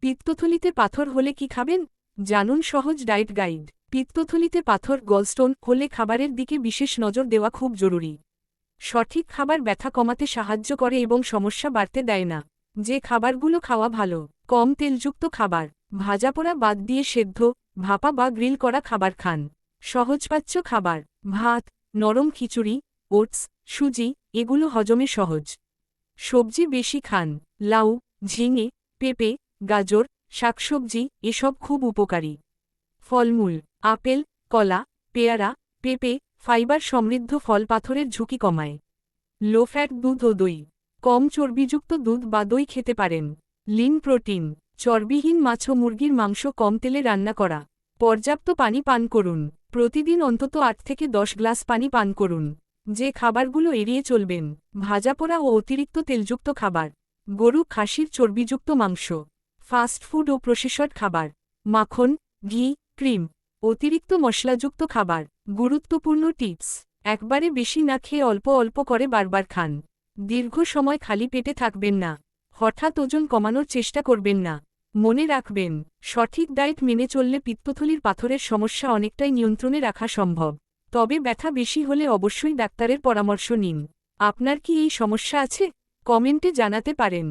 পিত্তথলিতে পাথর হলে কি খাবেন? জানুন সহজ ডায়েট গাইড। পিত্তথলিতে পাথর গলস্টোন হলে খাবারের দিকে বিশেষ নজর দেওয়া খুব জরুরি। সঠিক খাবার ব্যথা কমাতে সাহায্য করে এবং সমস্যা বাড়তে দেয় না। যে খাবারগুলো খাওয়া ভালো: কম তেলযুক্ত খাবার, ভাজাপোড়া বাদ দিয়ে সেদ্ধ, ভাপা বা গ্রিল করা খাবার খান। সহজপাচ্য খাবার: ভাত, নরম খিচুড়ি, ওটস, সুজি, এগুলো হজমে সহজ। সবজি বেশি খান: লাউ, ঝিঙে, পেঁপে, গাজর, শাকসবজি এসব খুব উপকারী। ফলমূল: আপেল, কলা, পেয়ারা, পেঁপে, ফাইবার সমৃদ্ধ ফল পাথরের ঝুঁকি কমায়। লো ফ্যাট দুধ ও দই, কম চর্বিযুক্ত দুধ বা দই খেতে পারেন। লিন প্রোটিন: চর্বিহীন মাছ ও মুরগির মাংস কম তেলে রান্না করা। পর্যাপ্ত পানি পান করুন: প্রতিদিন অন্তত 8 থেকে 10 গ্লাস পানি পান করুন। যে খাবারগুলো এড়িয়ে চলবেন: ভাজাপোড়া ও অতিরিক্ত তেলযুক্ত খাবার, গরু খাসির চর্বিযুক্ত মাংস, ফাস্ট ফুড ও প্রসেসড খাবার, মাখন, ঘি, ক্রিম, অতিরিক্ত মশলাযুক্ত খাবার। গুরুত্বপূর্ণ টিপস: একবারে বেশি না খেয়ে অল্প অল্প করে বারবার খান। দীর্ঘ সময় খালি পেটে থাকবেন না। হঠাৎ ওজন কমানোর চেষ্টা করবেন না। মনে রাখবেন, সঠিক ডায়েট মেনে চললে পিত্তথলির পাথরের সমস্যা অনেকটাই নিয়ন্ত্রণে রাখা সম্ভব। তবে ব্যথা বেশি হলে অবশ্যই ডাক্তারের পরামর্শ নিন। আপনার কি এই সমস্যা আছে? কমেন্টে জানাতে পারেন।